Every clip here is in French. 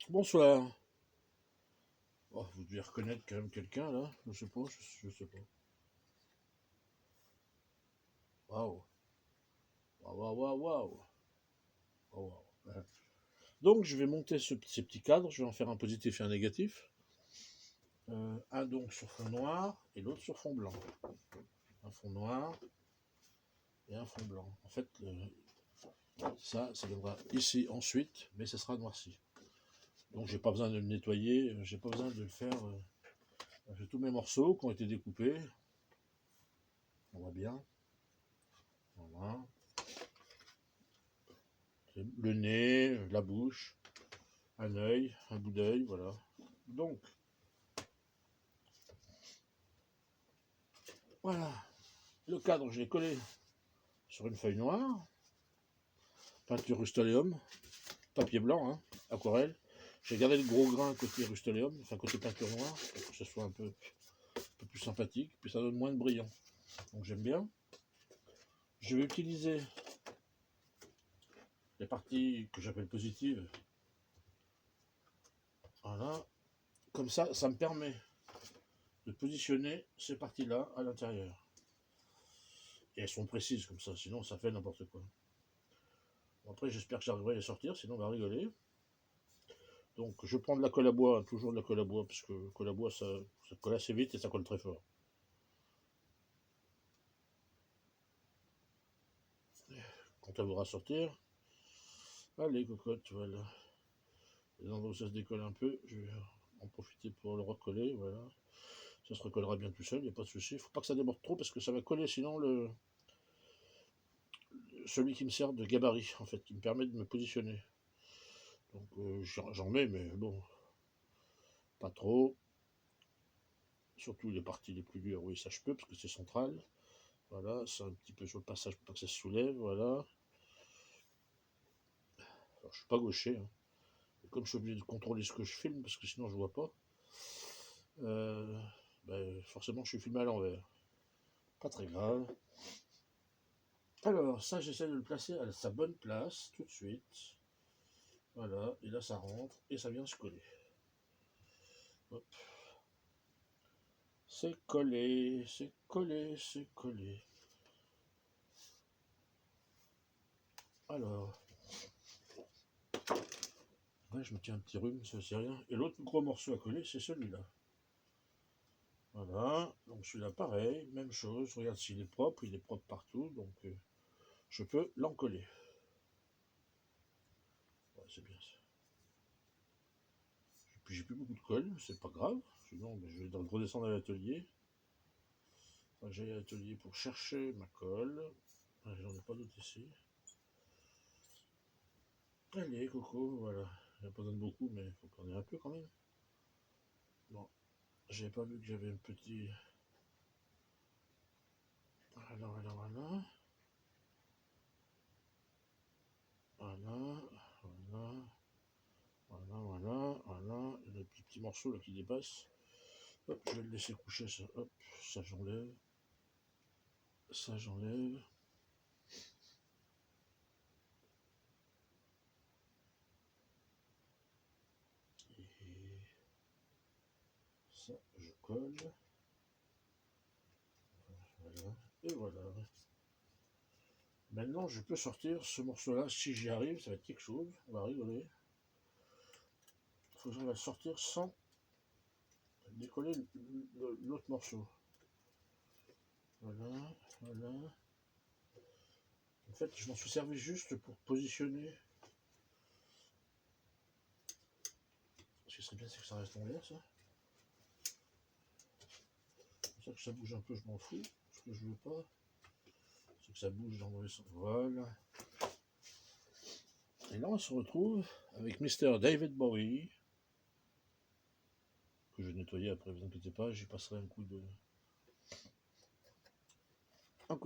Bonsoir. Oh, vous devez reconnaître quand même quelqu'un là. Je sais pas, je sais pas. Waouh. Waouh, waouh, waouh, waouh. Waouh, waouh. Donc je vais monter ces petits cadres, je vais en faire un positif et un négatif. Un donc sur fond noir et l'autre sur fond blanc. Un fond noir et un fond blanc. En fait, ça viendra ici ensuite, mais ça sera noirci. Donc j'ai pas besoin de le nettoyer, j'ai pas besoin de le faire. J'ai tous mes morceaux qui ont été découpés. On voit bien. Voilà. Le nez, la bouche, un œil, un bout d'œil, voilà. Donc, voilà. Le cadre, je l'ai collé sur une feuille noire, peinture Rust-Oleum, papier blanc, hein, aquarelle. J'ai gardé le gros grain côté Rust-Oleum, enfin côté peinture noire, pour que ce soit un peu plus sympathique, puis ça donne moins de brillant. Donc j'aime bien. Je vais utiliser les parties que j'appelle positives. Voilà. Comme ça me permet de positionner ces parties-là à l'intérieur. Et elles sont précises comme ça, sinon ça fait n'importe quoi. Bon, après, j'espère que j'arriverai à les sortir, sinon on va rigoler. Donc, je prends de la colle à bois, toujours de la colle à bois, parce que colle à bois, ça colle assez vite et ça colle très fort. Quand elle voudra sortir, allez, cocotte, voilà. Les endroits où ça se décolle un peu, je vais en profiter pour le recoller, voilà. Ça se recollera bien tout seul, il n'y a pas de souci. Il ne faut pas que ça déborde trop, parce que ça va coller sinon celui qui me sert de gabarit, en fait, qui me permet de me positionner. Donc, j'en mets, mais bon, pas trop. Surtout les parties les plus dures, oui, ça je peux, parce que c'est central. Voilà, c'est un petit peu sur le passage pour pas que ça se soulève, voilà. Alors, je suis pas gaucher, hein. Et comme je suis obligé de contrôler ce que je filme, parce que sinon je vois pas, forcément je suis filmé à l'envers. Pas très grave. Alors, ça j'essaie de le placer à sa bonne place, tout de suite. Voilà, et là ça rentre, et ça vient se coller. Hop. C'est collé, c'est collé, c'est collé. Alors, ouais, je me tiens un petit rhume, ça c'est rien. Et l'autre gros morceau à coller, c'est celui-là. Voilà, donc celui-là pareil, même chose, regarde s'il est propre, il est propre partout, donc je peux l'encoller. Ouais, c'est bien ça. Puis j'ai plus beaucoup de colle, c'est pas grave, sinon je vais redescendre à l'atelier. Enfin, j'aille à l'atelier pour chercher ma colle. J'en ai pas d'autre ici. Allez, Coco, voilà. Il n'y a pas besoin de beaucoup, mais il faut qu'on ait un peu quand même. Bon, j'avais pas vu que j'avais un petit. Voilà, voilà, voilà. Voilà, voilà. Voilà, voilà, voilà. Le petit morceau là qui dépasse. Hop, je vais le laisser coucher, ça. Hop, ça j'enlève. Ça j'enlève. Et ça, je colle. Voilà. Et voilà. Maintenant, je peux sortir ce morceau-là. Si j'y arrive, ça va être quelque chose. On va rigoler. Il faut que j'arrive à le sortir sans décoller l'autre morceau. Voilà, voilà. En fait, je m'en suis servi juste pour positionner. Ce qui serait bien, c'est que ça reste en l'air, ça. C'est ça que ça bouge un peu, je m'en fous. Ce que je veux pas, c'est que ça bouge dans le mauvais sens. Voilà. Et là, on se retrouve avec Mr. David Bowie, que je vais nettoyer après, vous inquiétez pas, j'y passerai un coup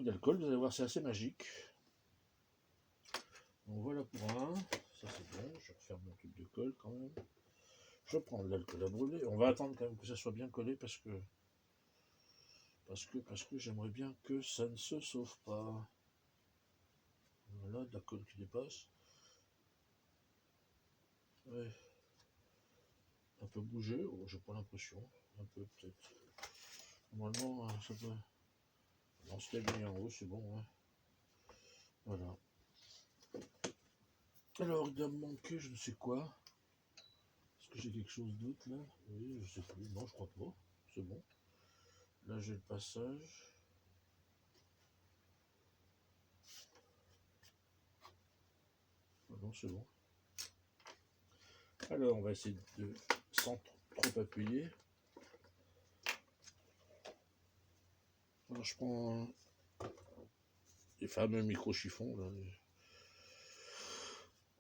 d'alcool, vous allez voir, c'est assez magique. Donc voilà pour un, ça c'est bon, je referme mon tube de colle quand même. Je prends de l'alcool à brûler, on va attendre quand même que ça soit bien collé parce que j'aimerais bien que ça ne se sauve pas. Voilà, de la colle qui dépasse. Ouais. un peu bougé, oh, j'ai pas l'impression, un peu peut-être. Normalement, ça peut... Non, c'était bien en haut, c'est bon, hein. Voilà. Alors, il doit me manquer, je ne sais quoi. Est-ce que j'ai quelque chose d'autre, là? Oui, je sais plus. Non, je crois pas. C'est bon. Là, j'ai le passage. Ah non, c'est bon. Alors, on va essayer de, sans trop appuyer. Alors, je prends les fameux micro-chiffons, là.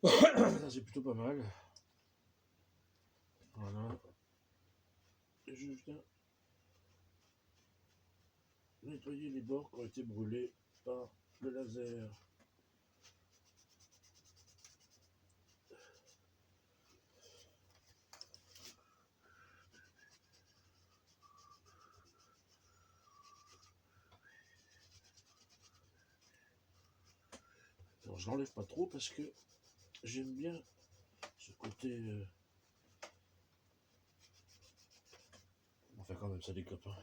Ça, c'est plutôt pas mal. Voilà. Et je viens nettoyer les bords qui ont été brûlés par le laser. Alors, je l'enlève pas trop parce que j'aime bien ce côté... On va faire quand même ça, les copains.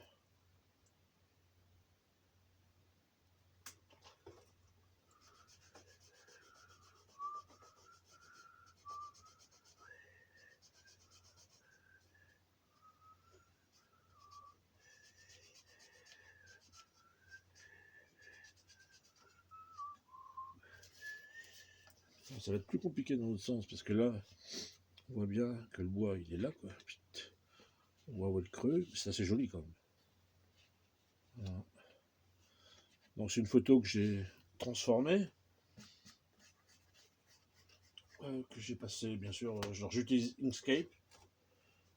Ça va être plus compliqué dans l'autre sens parce que là, on voit bien que le bois il est là, quoi. On voit où est le creux, mais c'est assez joli quand même. Voilà. Donc c'est une photo que j'ai transformée, que j'ai passé bien sûr. Genre j'utilise Inkscape,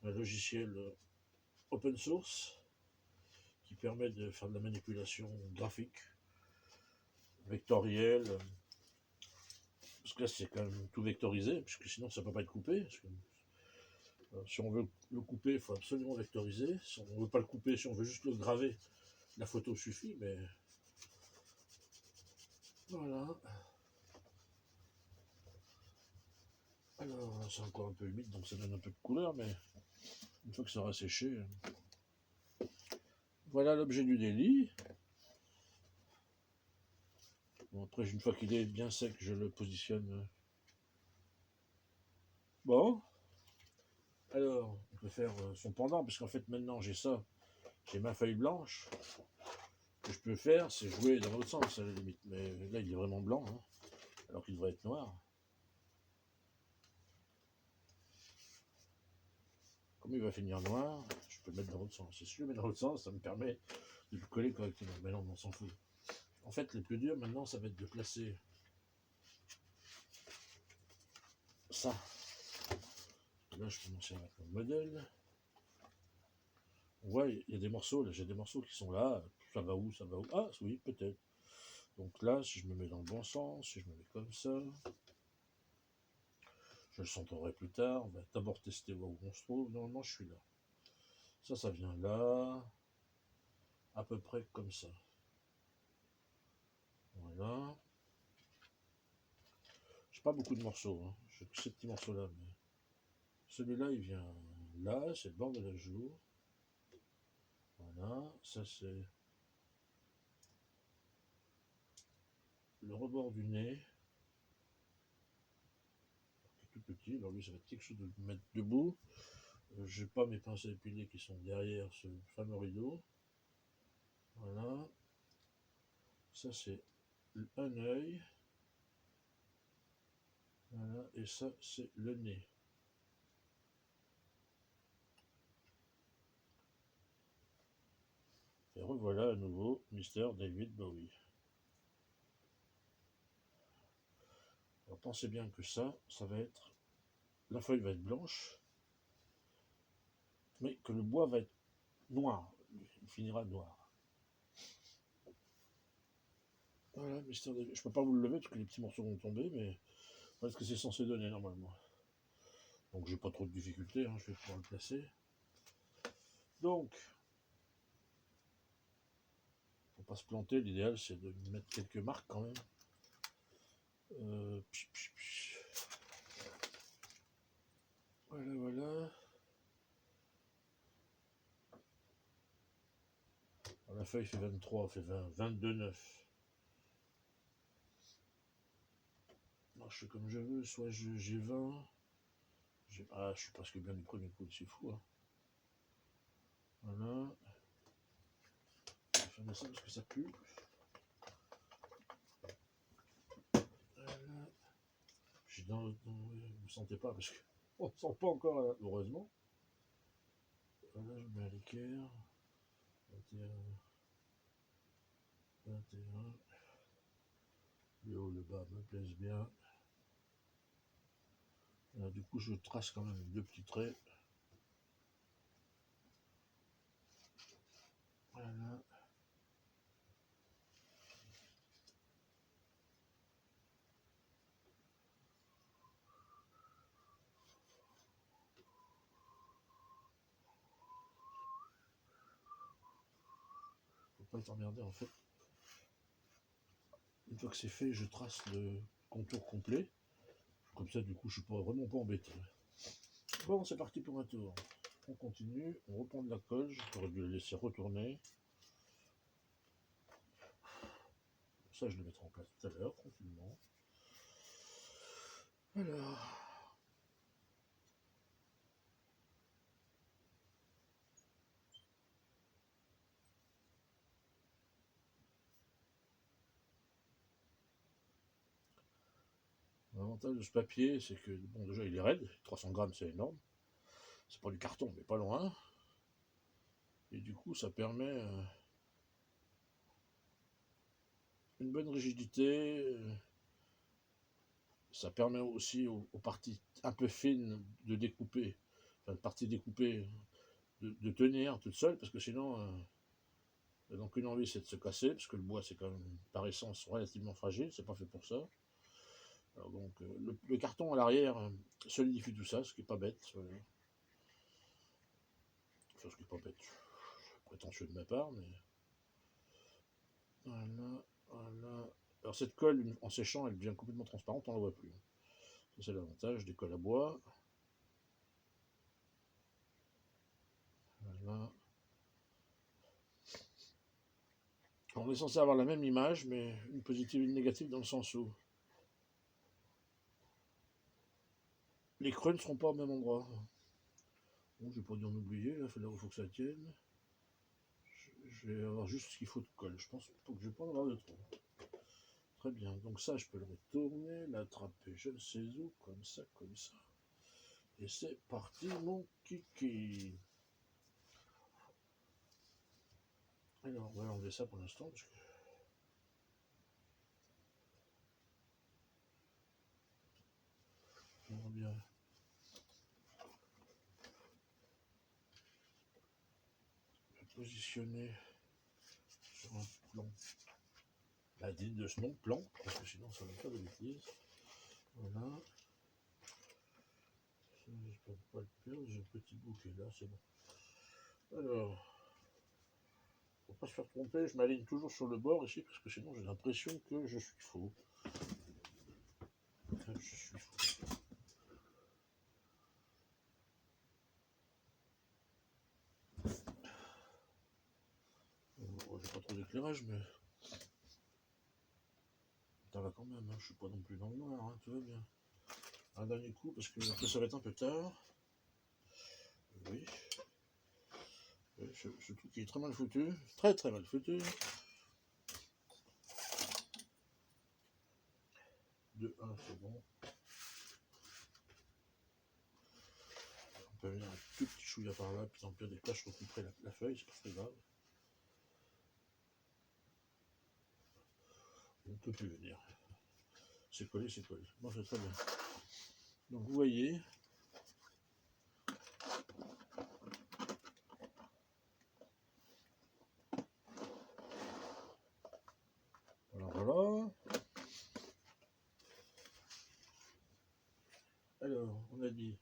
un logiciel open source qui permet de faire de la manipulation graphique, vectorielle. Parce que là c'est quand même tout vectorisé, puisque sinon ça ne peut pas être coupé. Parce que, si on veut le couper, il faut absolument vectoriser. Si on ne veut pas le couper, si on veut juste le graver, la photo suffit, mais voilà. Alors, c'est encore un peu humide, donc ça donne un peu de couleur, mais une fois que ça aura séché. Voilà l'objet du délit. Bon, après, une fois qu'il est bien sec, je le positionne. Bon. Alors, on peut faire son pendant, parce qu'en fait, maintenant, j'ai ça. J'ai ma feuille blanche. Ce que je peux faire, c'est jouer dans l'autre sens, à la limite. Mais là, il est vraiment blanc, hein, alors qu'il devrait être noir. Comme il va finir noir, je peux le mettre dans l'autre sens. Et si je le mets dans l'autre sens, ça me permet de le coller correctement. Mais non, on s'en fout. En fait, le plus dur maintenant, ça va être de placer ça. Là, je commence à mettre le modèle. On voit, il y a des morceaux, là, j'ai des morceaux qui sont là. Ça va où, ça va où? Ah, oui, peut-être. Donc là, si je me mets dans le bon sens, si je me mets comme ça, je le centrerai plus tard. On va d'abord tester voir où on se trouve. Normalement, je suis là. Ça vient là. À peu près comme ça. Voilà. J'ai pas beaucoup de morceaux, hein. J'ai que ces petits morceaux-là. Mais... celui-là, il vient là, c'est le bord de la joue. Voilà. Ça, c'est le rebord du nez. Tout petit. Alors lui, ça va être quelque chose de le mettre debout. J'ai pas mes pinces à épiler qui sont derrière ce fameux rideau. Voilà. Ça, c'est un œil. Voilà. Et ça, c'est le nez. Et revoilà à nouveau Mr. David Bowie. Alors pensez bien que ça va être... la feuille va être blanche, mais que le bois va être noir. Il finira noir. Voilà, Mr. David. Je peux pas vous le lever parce que les petits morceaux vont tomber, mais voilà ce que c'est censé donner normalement. Donc j'ai pas trop de difficultés, hein, je vais pouvoir le placer. Donc, pour pas se planter, l'idéal c'est de mettre quelques marques quand même. Voilà, voilà. Alors, la feuille fait 23, fait 20, 22, 9. Alors, je fais comme je veux, soit j'ai 20. Ah, je suis presque bien du premier coup, c'est fou. Hein. Voilà. Je vais fermer ça parce que ça pue. Voilà. Je suis vous ne sentez pas parce qu'on ne sent pas encore, là, heureusement. Voilà, je mets à l'équerre. 21. 21. Le haut, le bas me plaisent bien. Là, du coup, je trace quand même 2 petits traits. Voilà. Faut pas être emmerdé en fait. Une fois que c'est fait, je trace le contour complet. Comme ça, du coup, je suis vraiment pas embêté. Bon, c'est parti pour un tour. On continue, on reprend de la colle. J'aurais dû la laisser retourner. Ça, je le mettrai en place tout à l'heure, tranquillement. Alors. L'avantage de ce papier, c'est que, bon, déjà, il est raide. 300 grammes, c'est énorme. C'est pas du carton, mais pas loin. Et du coup, ça permet une bonne rigidité. Ça permet aussi aux parties un peu fines de découper, enfin, de parties découpées, de tenir toute seule, parce que sinon, donc une envie, c'est de se casser, parce que le bois, c'est quand même, par essence, relativement fragile, c'est pas fait pour ça. Alors donc, le carton à l'arrière solidifie tout ça, ce qui est pas bête. Enfin, ce qui est pas bête, prétentieux de ma part, mais... Voilà, voilà. Alors cette colle, en séchant, elle devient complètement transparente, on ne la voit plus. Ça, c'est l'avantage des colles à bois. Voilà. On est censé avoir la même image, mais une positive et une négative dans le sens où les creux ne seront pas au même endroit. Bon, je vais pas dû en oublier, là, il faut que ça tienne. Je vais avoir juste ce qu'il faut de colle. Je pense que je vais pas en avoir de trop. Très bien, donc ça, je peux le retourner, l'attraper, je ne sais où, comme ça, comme ça. Et c'est parti, mon kiki. Alors, on va enlever ça pour l'instant, parce que... J'aimerais bien... me positionner sur un plan digne de ce nom, plan, parce que sinon ça va me faire de bêtises. Voilà. Ça, je peux pas le perdre, j'ai un petit bout qui est là, c'est bon. Alors, faut pas se faire tromper, je m'aligne toujours sur le bord ici, parce que sinon j'ai l'impression que je suis faux. Je suis faux. Bon, j'ai pas trop d'éclairage, mais ça va quand même, hein. Je suis pas non plus dans le noir, hein. Tout va bien. Un dernier coup, parce que après ça va être un peu tard. Oui. Ce truc qui est très mal foutu, très très mal foutu. 2, 1, c'est bon. On peut venir un tout petit chouïa par là, puis en pire des cas, je recouperai la feuille, c'est pas très grave. On ne peut plus venir. C'est collé, c'est collé. Bon, c'est très bien. Donc vous voyez, voilà. Alors, on a dit,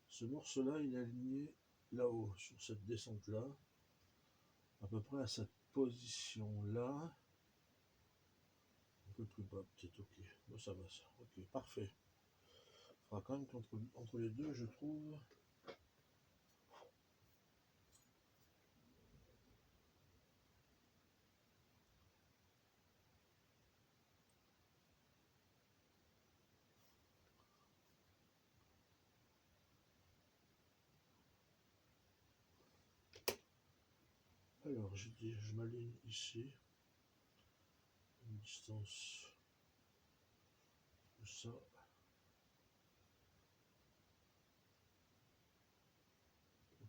ce morceau-là, il est aligné là-haut, sur cette descente-là, à peu près à cette position-là. Un peu plus bas, peut-être, ok. Bon, ça va, ça. Ok, parfait. Il faudra quand même qu'entre les deux, je trouve... Alors, j'ai dit, je m'aligne ici, une distance de ça.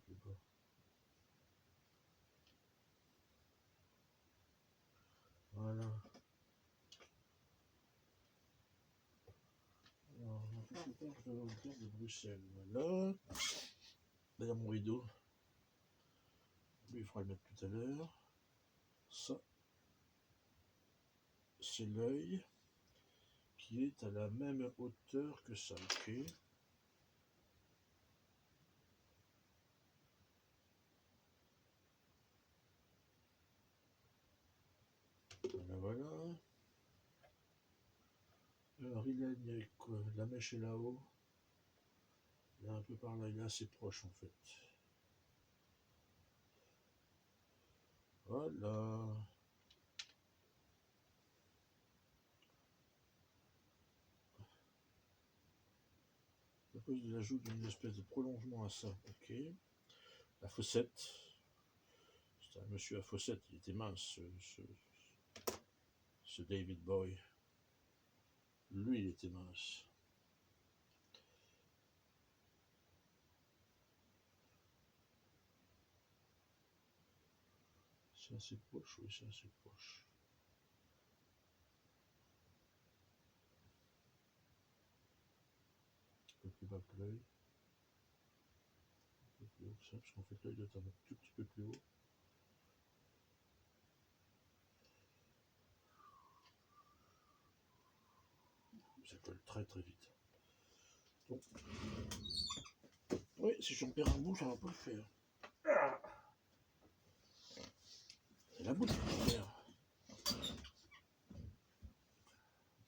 Plus bas. Voilà. Alors, je parle de la hauteur de Bruxelles. Voilà. Là, mon rideau. Lui, il faudra le mettre tout à l'heure. Ça, c'est l'œil qui est à la même hauteur que ça. Ok. Voilà, voilà. Alors, il est quoi? La mèche est là-haut. Il est un peu par là, il est assez proche en fait. Voilà. À cause de l'ajout d'une espèce de prolongement à ça. Ok. La fossette. C'était un monsieur à fossette, il était mince, ce David Bowie. Lui, il était mince. C'est assez proche, oui, c'est assez proche. Un peu plus bas que l'œil. Un peu plus haut que ça, parce qu'en fait l'œil doit être un tout petit peu plus haut. Ça colle très très vite. Bon. Oui, si j'en perds un bout, ça va pas le faire. C'est la bouche qui va le faire.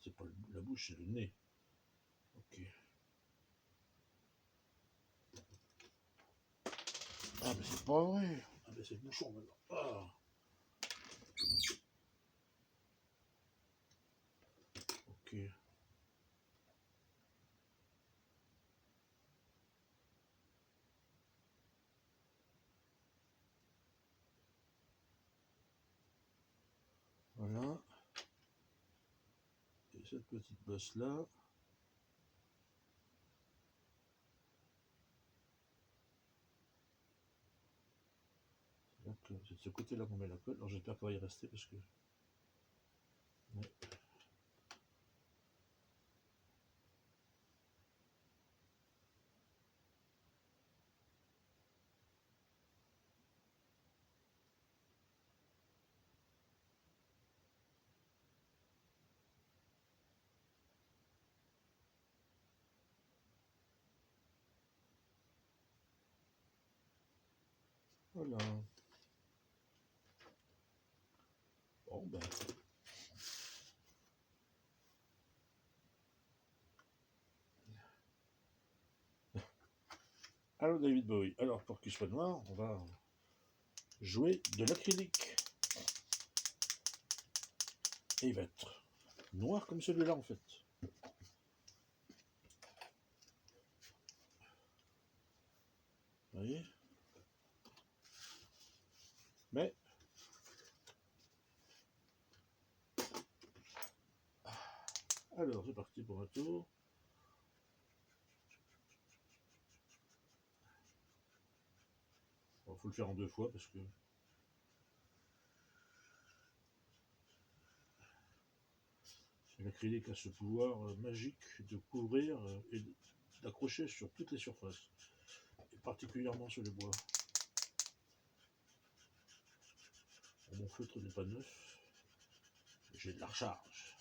C'est pas la bouche, c'est le nez. Ok. Ah, mais c'est pas vrai. Ah, mais c'est le bouchon maintenant. Ah. Ok. Voilà. Et cette petite bosse là. C'est de ce côté-là qu'on met la colle. Alors j'espère qu'elle va y rester parce que. Ouais. Voilà. Bon ben. Alors David Bowie. Alors pour qu'il soit noir, on va jouer de l'acrylique. Et il va être noir comme celui-là en fait. Vous voyez? Mais alors c'est parti pour un tour. Il faut le faire en 2 fois parce que l'acrylique a ce pouvoir magique de couvrir et d'accrocher sur toutes les surfaces, et particulièrement sur le bois. Mon feutre n'est pas neuf, j'ai de la recharge.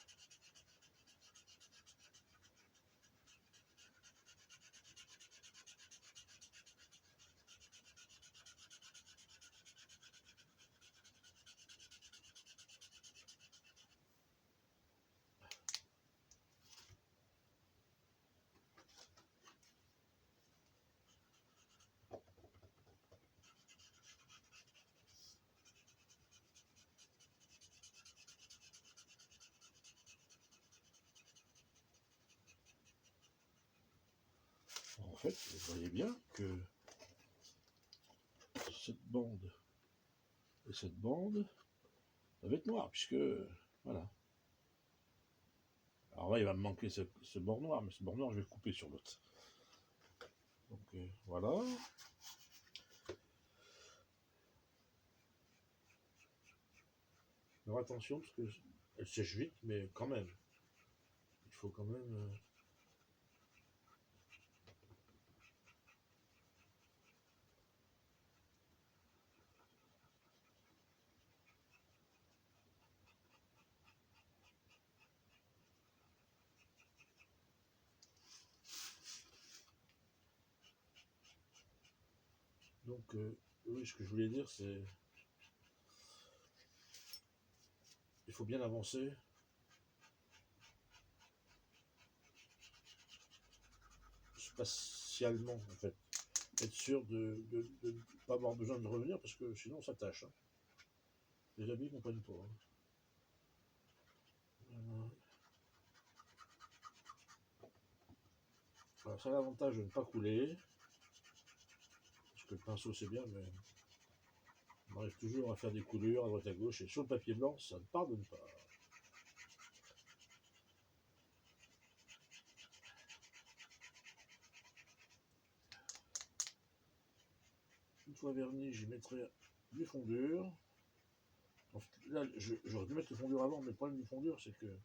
En fait, vous voyez bien que cette bande Et cette bande, ça va être noir, puisque, voilà. Alors là, il va me manquer ce bord noir, mais ce bord noir, je vais le couper sur l'autre. Donc, voilà. Alors attention, parce que elle sèche vite, mais quand même. Il faut quand même... Donc, oui, ce que je voulais dire, c'est... Il faut bien avancer. Spatialement, en fait. Être sûr de ne pas avoir besoin de revenir, parce que sinon, ça tâche. Hein. Les amis ne comprennent pas. Hein. Voilà, ça a l'avantage de ne pas couler. Parce que le pinceau, c'est bien, mais on arrive toujours à faire des coulures à droite à gauche. Et sur le papier blanc, ça ne pardonne pas. Une fois verni, j'y mettrai du fondure. Là, j'aurais dû mettre le fondure avant, mais le problème du fondure, c'est que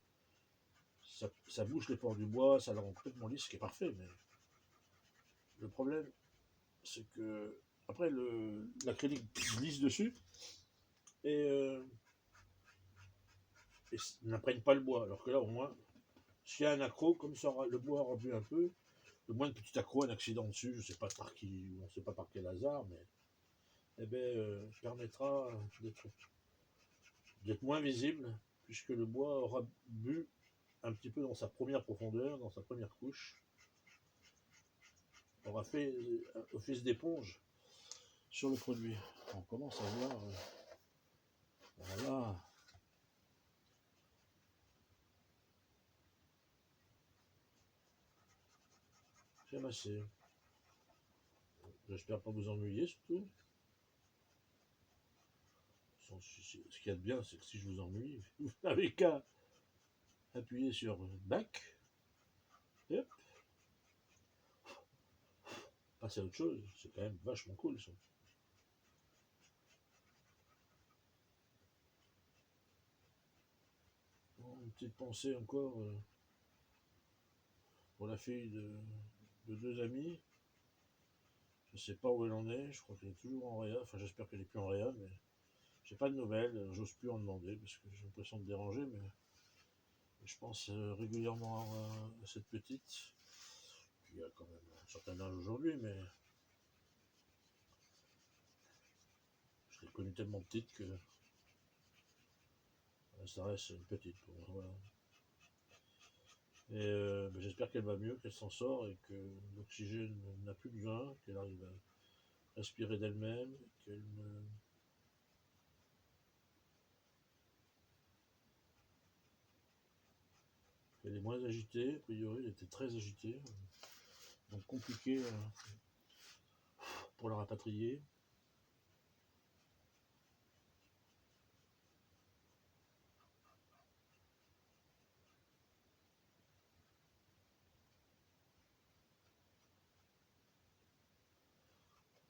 ça bouche les pores du bois, ça la rend complètement lisse, ce qui est parfait. Mais le problème, c'est que après l'acrylique glisse dessus et n'imprègne pas le bois. Alors que là, au moins, s'il y a un accro, comme ça, le bois aura bu un peu, le moins de petit accro, un accident dessus, je ne sais pas par qui, on ne sait pas par quel hasard, mais eh ben, permettra d'être moins visible, puisque le bois aura bu un petit peu dans sa première profondeur, dans sa première couche, aura fait office d'éponge sur le produit. On commence à voir, voilà. J'ai amassé. J'espère pas vous ennuyer surtout. Ce qu'il y a de bien, c'est que si je vous ennuie, vous n'avez qu'à appuyer sur back, et hop, passer à autre chose. C'est quand même vachement cool ça. Bon, une petite pensée encore pour la fille de deux amis. Je sais pas où elle en est, je crois qu'elle est toujours en réa, enfin j'espère qu'elle est plus en réa, mais j'ai pas de nouvelles, j'ose plus en demander parce que j'ai l'impression de déranger, mais je pense régulièrement à cette petite, qui a quand même un certain âge aujourd'hui, mais je l'ai connue tellement petite que ça reste une petite pour moi, voilà. Et j'espère qu'elle va mieux, qu'elle s'en sort et que l'oxygène n'a plus besoin, qu'elle arrive à respirer d'elle-même, qu'elle est moins agitée. A priori, elle était très agitée, donc compliqué pour la rapatrier.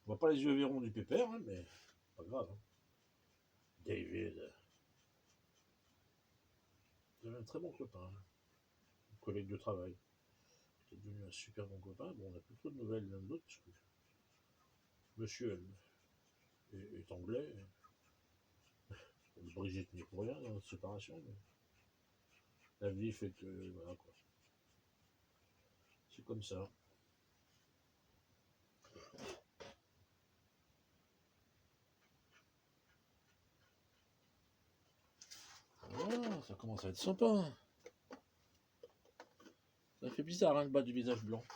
On voit pas les yeux verrons du pépère, hein, mais pas grave. Hein. David, c'est un très bon copain, hein. Un collègue de travail, qui est devenu un super bon copain. Bon, on n'a plus trop de nouvelles l'un de l'autre, parce que monsieur est anglais. Brigitte n'est pour rien dans notre séparation, mais la vie fait que, voilà quoi. C'est comme ça. Voilà, ça commence à être sympa. Ça fait bizarre, hein, le bas du visage blanc.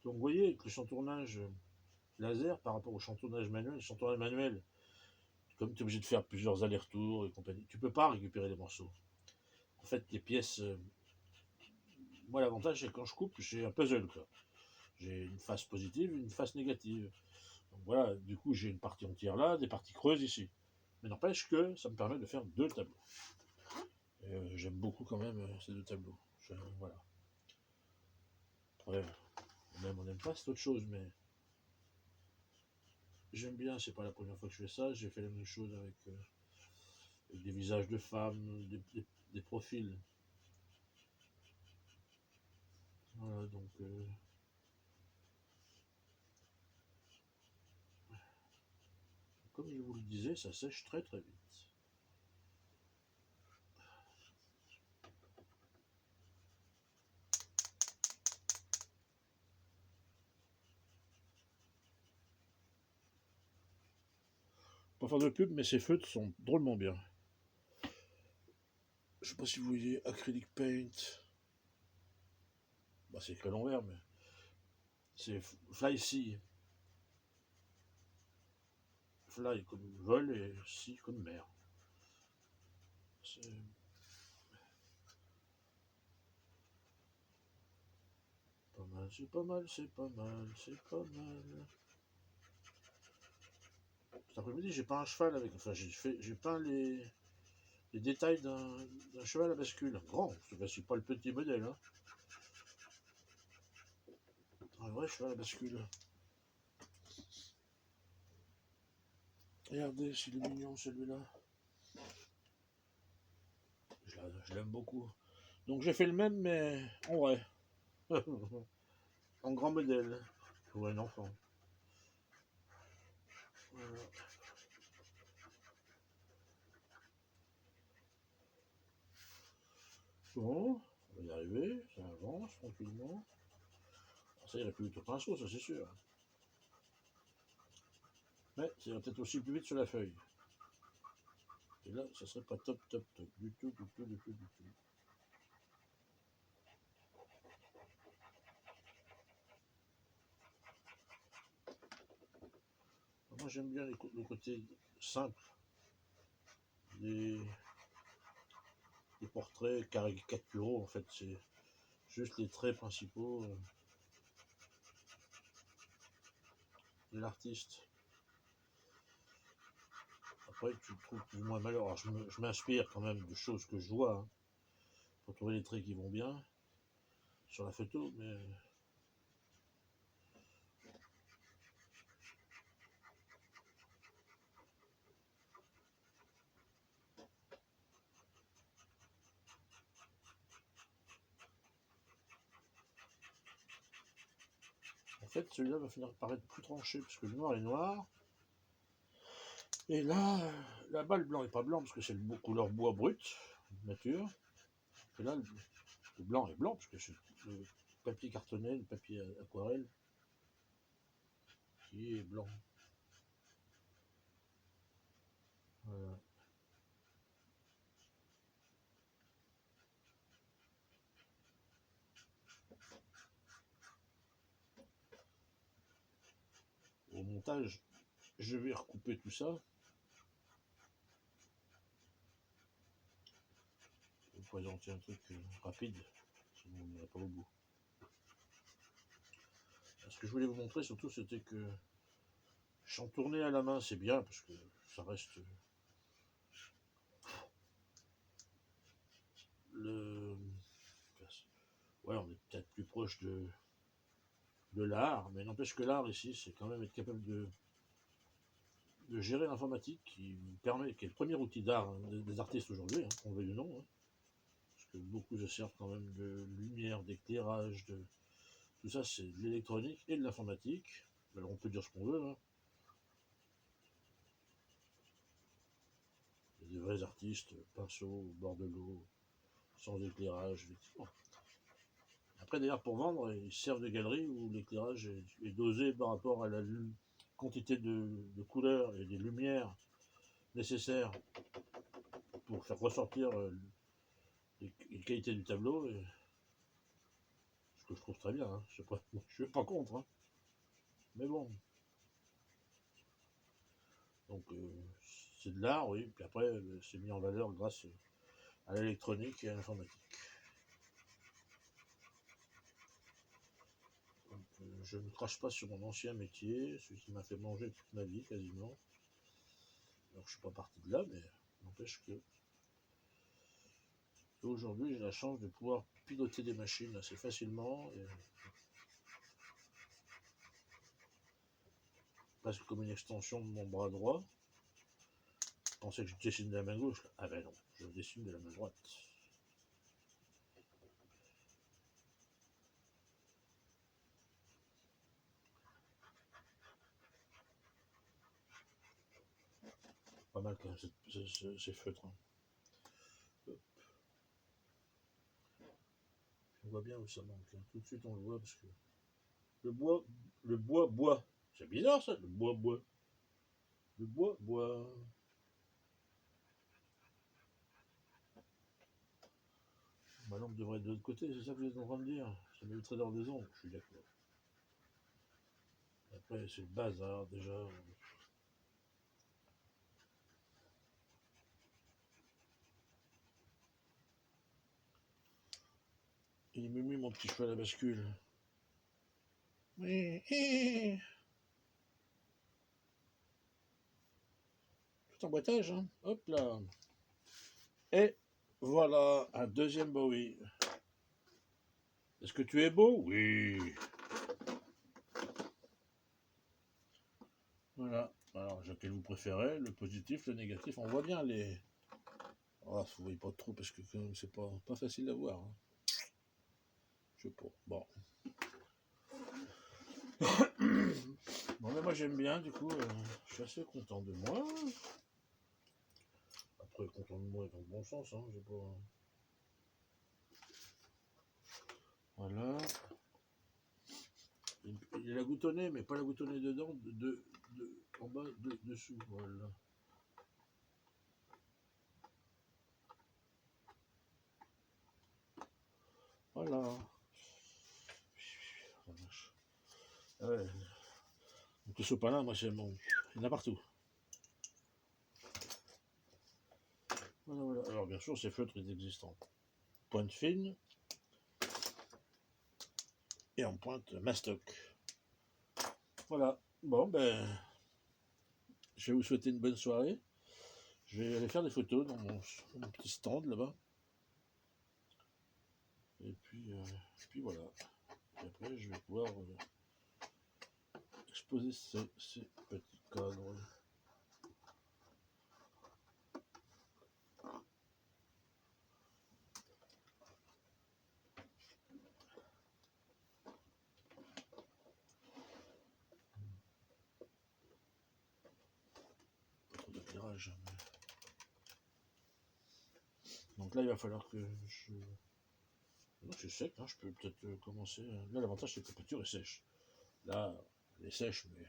Donc vous voyez que le chantournage laser par rapport au chantournage manuel, le chantournage manuel, comme tu es obligé de faire plusieurs allers-retours et compagnie, tu peux pas récupérer les morceaux. En fait, les pièces, moi l'avantage c'est que quand je coupe, j'ai un puzzle quoi. J'ai une face positive, une face négative. Donc voilà, du coup j'ai une partie entière là, des parties creuses ici. Mais n'empêche que ça me permet de faire deux tableaux. J'aime beaucoup quand même ces deux tableaux. Voilà. Après, on n'aime pas, c'est autre chose, mais j'aime bien, c'est pas la première fois que je fais ça, j'ai fait la même chose avec des visages de femmes, des profils. Voilà, donc comme je vous le disais, ça sèche très très vite. Pas faire de pub, mais ces feutres sont drôlement bien. Je sais pas si vous voyez Acrylic Paint. Bah, c'est écrit à l'envers, mais c'est Fly Sea. Fly comme vol et Sea comme mer. C'est pas mal, c'est pas mal, c'est pas mal, c'est pas mal. Cet après-midi, j'ai peint un cheval avec. Enfin, j'ai peint les détails d'un cheval à bascule. Grand, c'est pas le petit modèle. Hein. Un vrai cheval à bascule. Regardez s'il est mignon celui-là. Je l'aime beaucoup. Donc j'ai fait le même, mais en vrai. En grand modèle. Pour un enfant. Voilà. Bon, on va y arriver. Ça avance tranquillement. Ça irait plus vite au pinceau, ça c'est sûr. Mais ça irait peut-être aussi plus vite sur la feuille. Et là, ça serait pas top, top, top. Du tout, du tout, du tout, du tout. Moi j'aime bien le côté simple des, des portraits caricaturaux en fait. C'est juste les traits principaux de l'artiste. Après, tu le trouves plus ou moins malheureux. Alors, je m'inspire quand même de choses que je vois hein, pour trouver les traits qui vont bien sur la photo, mais en fait, celui-là va finir par être plus tranché parce que le noir est noir. Et là-bas, le blanc n'est pas blanc parce que c'est le couleur bois brut, nature. Et là, le blanc est blanc parce que c'est le papier cartonné, le papier aquarelle qui est blanc. Voilà. Au montage, je vais recouper tout ça. Vous présenter un truc rapide, sinon on n'irait pas au bout. Ce que je voulais vous montrer surtout, c'était que chantourner à la main, c'est bien parce que ça reste le. Ouais, on est peut-être plus proche de l'art, mais n'empêche que l'art ici, c'est quand même être capable de gérer l'informatique qui permet, qui est le premier outil d'art hein, des artistes aujourd'hui, hein, qu'on veuille ou non. Hein, parce que beaucoup se servent quand même de lumière, d'éclairage, de tout ça, c'est de l'électronique et de l'informatique. Alors on peut dire ce qu'on veut. Hein. Il y a des vrais artistes, pinceau, bord de l'eau, sans éclairage, effectivement. Après, d'ailleurs, pour vendre, ils servent de galeries où l'éclairage est dosé par rapport à la quantité de couleurs et des lumières nécessaires pour faire ressortir les qualités du tableau. Et que je trouve très bien, hein. Je suis pas contre, hein. Mais bon. Donc c'est de l'art, oui. Puis après, c'est mis en valeur grâce à l'électronique et à l'informatique. Donc, je ne crache pas sur mon ancien métier, celui qui m'a fait manger toute ma vie quasiment. Alors je suis pas parti de là, mais n'empêche que aujourd'hui j'ai la chance de pouvoir piloter des machines assez facilement, et presque comme une extension de mon bras droit. Je pensais que je dessine de la main gauche. Ah ben non, je dessine de la main droite. Pas mal quand même ces feutres. Hein. On voit bien où ça manque. Hein. Tout de suite on le voit parce que le bois. C'est bizarre ça, le bois. Le bois. Ma lampe devrait être de l'autre côté, c'est ça que vous êtes en train de dire. Ça m'éviterait d'avoir des ombres, je suis d'accord. Après, c'est le bazar déjà. Il me met mon petit cheval à la bascule. Tout en boitage, hein. Hop là. Et voilà, un deuxième Bowie. Est-ce que tu es beau? Oui. Voilà. Alors, lequel vous préférez? Le positif, le négatif? On voit bien les... Oh, vous voyez pas trop parce que quand même, c'est pas facile à voir. Hein. Je sais pas. Bon. Bon, mais moi j'aime bien, du coup, je suis assez content de moi. Après, content de moi dans le bon sens, hein, j'ai pas... Voilà. Il y a la goutonnée, mais pas la goutonnée dedans, en bas, dessous, voilà. Voilà. Ah ouais. Donc le sopalin, moi c'est bon. Il y en a partout. Voilà, voilà. Alors bien sûr, ces feutres, ils existent en pointe fine et en pointe mastoc. Voilà. Bon, ben, je vais vous souhaiter une bonne soirée. Je vais aller faire des photos dans mon petit stand là-bas. Et puis voilà. Et après, je vais pouvoir exposer ces petits cadres. Pas trop d'éclairage. Mais... Donc là, il va falloir que je... Non, c'est sec, hein, je peux peut-être commencer. Là, l'avantage, c'est que la peinture est sèche. Là, elle est sèche, mais...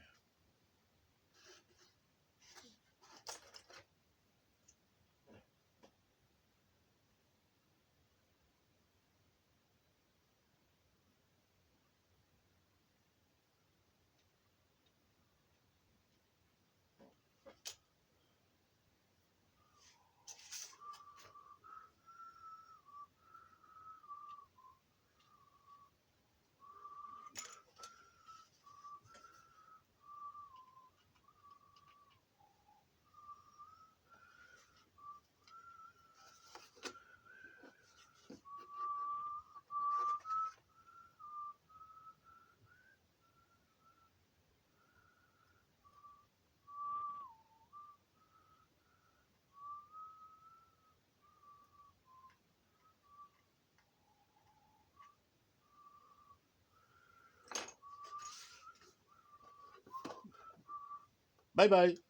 Bye bye.